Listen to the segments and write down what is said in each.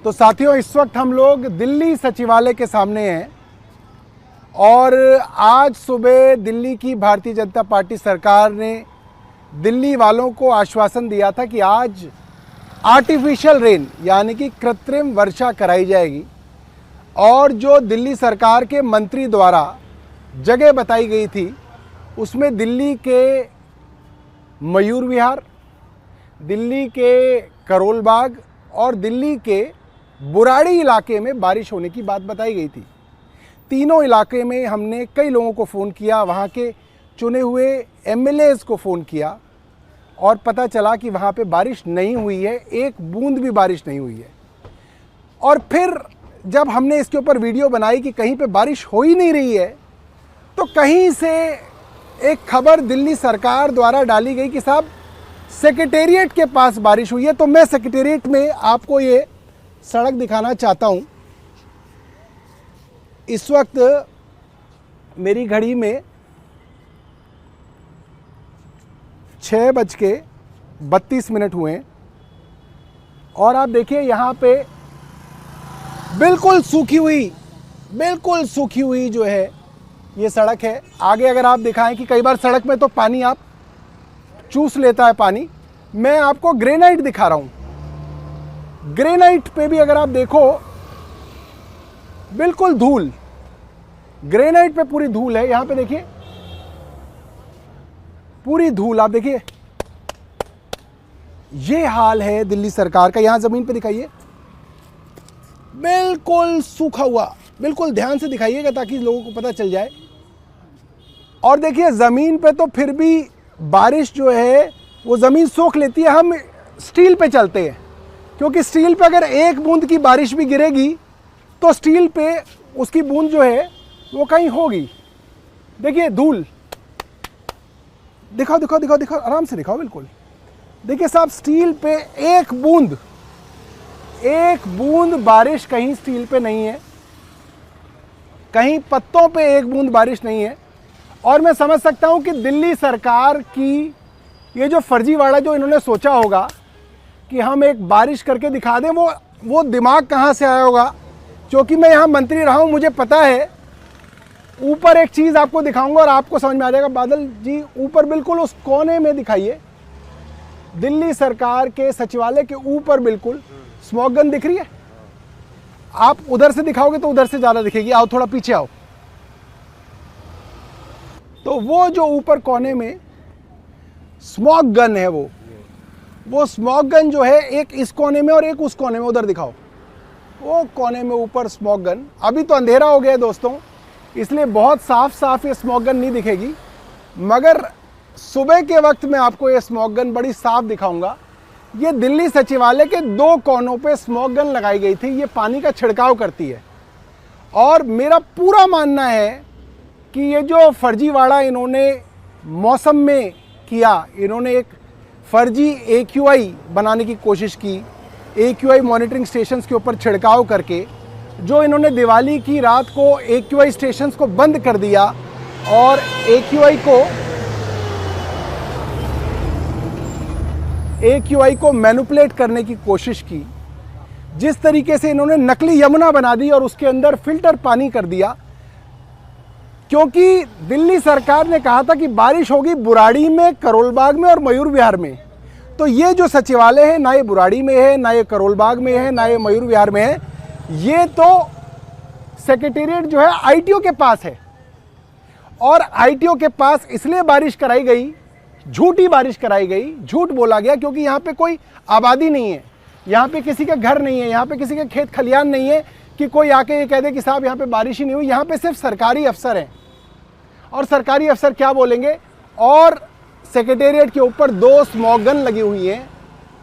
तो साथियों, इस वक्त हम लोग दिल्ली सचिवालय के सामने हैं और आज सुबह दिल्ली की भारतीय जनता पार्टी सरकार ने दिल्ली वालों को आश्वासन दिया था कि आज आर्टिफिशियल रेन यानी कि कृत्रिम वर्षा कराई जाएगी। और जो दिल्ली सरकार के मंत्री द्वारा जगह बताई गई थी उसमें दिल्ली के मयूर विहार, दिल्ली के करोल बाग और दिल्ली के बुराड़ी इलाके में बारिश होने की बात बताई गई थी। तीनों इलाके में हमने कई लोगों को फ़ोन किया, वहाँ के चुने हुए एमएलएज़ को फ़ोन किया और पता चला कि वहाँ पे बारिश नहीं हुई है, एक बूंद भी बारिश नहीं हुई है। और फिर जब हमने इसके ऊपर वीडियो बनाई कि कहीं पे बारिश हो ही नहीं रही है, तो कहीं से एक खबर दिल्ली सरकार द्वारा डाली गई कि साहब सेक्रेटेरिएट के पास बारिश हुई है। तो मैं सेक्रेटेरिएट में आपको ये सड़क दिखाना चाहता हूँ। इस वक्त मेरी घड़ी में 6:32 हुए हैं और आप देखिए यहाँ पे बिल्कुल सूखी हुई जो है ये सड़क है। आगे अगर आप दिखाएं कि कई बार सड़क में तो पानी आप चूस लेता है पानी। मैं आपको ग्रेनाइट दिखा रहा हूँ। ग्रेनाइट पे भी अगर आप देखो बिल्कुल धूल, ग्रेनाइट पे पूरी धूल है। यहाँ पे देखिए पूरी धूल, आप देखिए ये हाल है दिल्ली सरकार का। यहाँ जमीन पे दिखाइए, बिल्कुल सूखा हुआ, बिल्कुल ध्यान से दिखाइएगा ताकि लोगों को पता चल जाए। और देखिए ज़मीन पे तो फिर भी बारिश जो है वो ज़मीन सोख लेती है। हम स्टील पे चलते हैं क्योंकि स्टील पे अगर एक बूंद की बारिश भी गिरेगी तो स्टील पे उसकी बूंद जो है वो कहीं होगी। देखिए धूल, दिखाओ दिखाओ दिखाओ दिखाओ, आराम से दिखाओ, बिल्कुल देखिए साहब, स्टील पे एक बूंद बारिश कहीं स्टील पे नहीं है, कहीं पत्तों पे एक बूंद बारिश नहीं है। और मैं समझ सकता हूं कि दिल्ली सरकार की ये जो फर्जीवाड़ा जो इन्होंने सोचा होगा कि हम एक बारिश करके दिखा दें, वो दिमाग कहां से आया होगा। क्योंकि मैं यहां मंत्री रहा हूं, मुझे पता है। ऊपर एक चीज़ आपको दिखाऊंगा और आपको समझ में आ जाएगा। बादल जी ऊपर बिल्कुल उस कोने में दिखाइए, दिल्ली सरकार के सचिवालय के ऊपर बिल्कुल स्मॉग गन दिख रही है। आप उधर से दिखाओगे तो उधर से ज़्यादा दिखेगी। आओ थोड़ा पीछे आओ। तो वो जो ऊपर कोने में स्मॉग गन है, वो स्मॉग गन जो है एक इस कोने में और एक उस कोने में, उधर दिखाओ वो कोने में ऊपर स्मॉग गन। अभी तो अंधेरा हो गया है दोस्तों, इसलिए बहुत साफ ये स्मॉग गन नहीं दिखेगी, मगर सुबह के वक्त में आपको ये स्मॉग गन बड़ी साफ दिखाऊंगा। ये दिल्ली सचिवालय के दो कोनों पे स्मॉग गन लगाई गई थी। ये पानी का छिड़काव करती है। और मेरा पूरा मानना है कि ये जो फर्जीवाड़ा इन्होंने मौसम में किया, इन्होंने एक फर्जी AQI बनाने की कोशिश की। AQI मॉनिटरिंग स्टेशंस के ऊपर छिड़काव करके जो इन्होंने दिवाली की रात को AQI स्टेशंस को बंद कर दिया और AQI को मैनिपुलेट करने की कोशिश की। जिस तरीके से इन्होंने नकली यमुना बना दी और उसके अंदर फिल्टर पानी कर दिया, क्योंकि दिल्ली सरकार ने कहा था कि बारिश होगी बुराड़ी में, करोल बाग में और मयूर विहार में। तो ये जो सचिवालय है ना ये बुराड़ी में है, ना ये करोल बाग में है, ना ये मयूर विहार में है। ये तो सेक्रेटेरिएट जो है ITO के पास है। और ITO के पास इसलिए बारिश कराई गई, झूठी बारिश कराई गई, झूठ बोला गया, क्योंकि यहाँ पे कोई आबादी नहीं है, यहाँ पे किसी का घर नहीं है, यहाँ पे किसी के खेत खलियान नहीं है कि कोई आके ये कह दे कि साहब यहाँ पे बारिश ही नहीं हुई। यहाँ पे सिर्फ सरकारी अफसर हैं और सरकारी अफसर क्या बोलेंगे। और सेक्रेटेरिएट के ऊपर 2 स्मॉग गन लगी हुई हैं,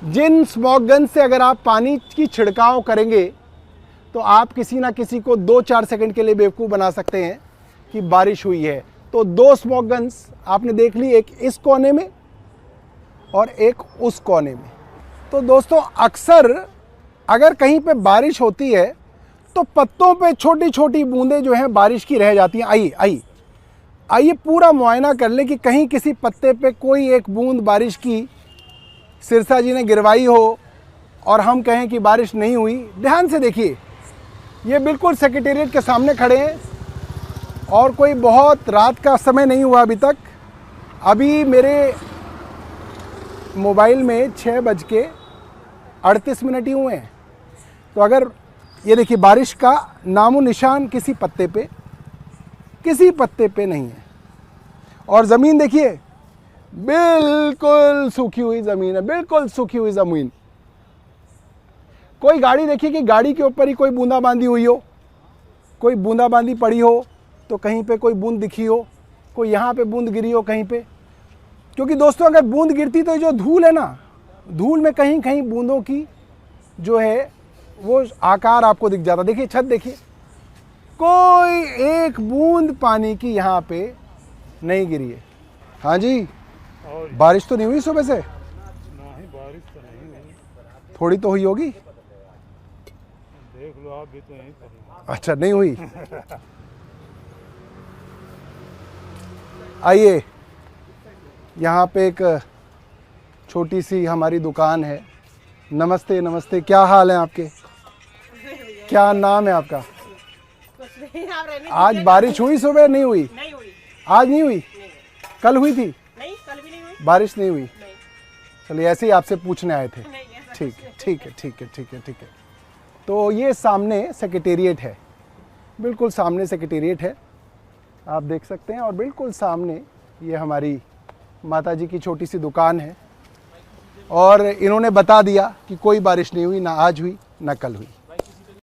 जिन स्मॉग गन से अगर आप पानी की छिड़काव करेंगे तो आप किसी ना किसी को 2-4 सेकंड के लिए बेवकूफ़ बना सकते हैं कि बारिश हुई है। तो 2 स्मॉग गन्स आपने देख ली, एक इस कोने में और एक उस कोने में। तो दोस्तों अक्सर अगर कहीं पे बारिश होती है तो पत्तों पे छोटी छोटी बूंदें जो हैं बारिश की रह जाती हैं। आइए पूरा मुआयना कर ले कि कहीं किसी पत्ते पे कोई एक बूंद बारिश की सिरसा जी ने गिरवाई हो और हम कहें कि बारिश नहीं हुई। ध्यान से देखिए, ये बिल्कुल सेक्रेटेरिएट के सामने खड़े हैं और कोई बहुत रात का समय नहीं हुआ अभी तक। अभी मेरे मोबाइल में 6:38 ही हुए हैं। तो अगर ये देखिए, बारिश का नामो निशान किसी पत्ते पे नहीं है। और ज़मीन देखिए, बिल्कुल सूखी हुई ज़मीन है, बिल्कुल सूखी हुई ज़मीन। कोई गाड़ी देखिए कि गाड़ी के ऊपर ही कोई बूंदाबांदी हुई हो, कोई बूंदाबांदी पड़ी हो तो कहीं पे कोई बूंद दिखी हो, कोई यहाँ पे बूंद गिरी हो कहीं पे। क्योंकि दोस्तों अगर बूंद गिरती तो जो धूल है ना, धूल में कहीं कहीं बूंदों की जो है वो आकार आपको दिख जाता। देखिए छत देखिए, कोई एक बूंद पानी की यहाँ पे नहीं गिरी है। हाँ जी, बारिश तो नहीं हुई सुबह से? नहीं, बारिश तो नहीं हुई। थोड़ी तो हुई होगी। देख लो आप भी तो यहीं पर हो। अच्छा, नहीं हुई। आइए, यहाँ पे एक छोटी सी हमारी दुकान है। नमस्ते नमस्ते, क्या हाल है आपके? क्या नाम है आपका? आज बारिश हुई सुबह? नहीं हुई। नहीं हुई। आज नहीं हुई? कल हुई थी? नहीं, कल भी नहीं हुई। बारिश नहीं हुई? नहीं। चलिए, ऐसे ही आपसे पूछने आए थे। नहीं, ऐसा ठीक है, ठीक है, ठीक है, ठीक है, ठीक है। तो ये सामने सेक्रेटेरिएट है, बिल्कुल सामने सेक्रेटेरिएट है, आप देख सकते हैं। और बिल्कुल सामने ये हमारी माताजी की छोटी सी दुकान है। और इन्होंने बता दिया कि कोई बारिश नहीं हुई, ना आज हुई ना कल हुई।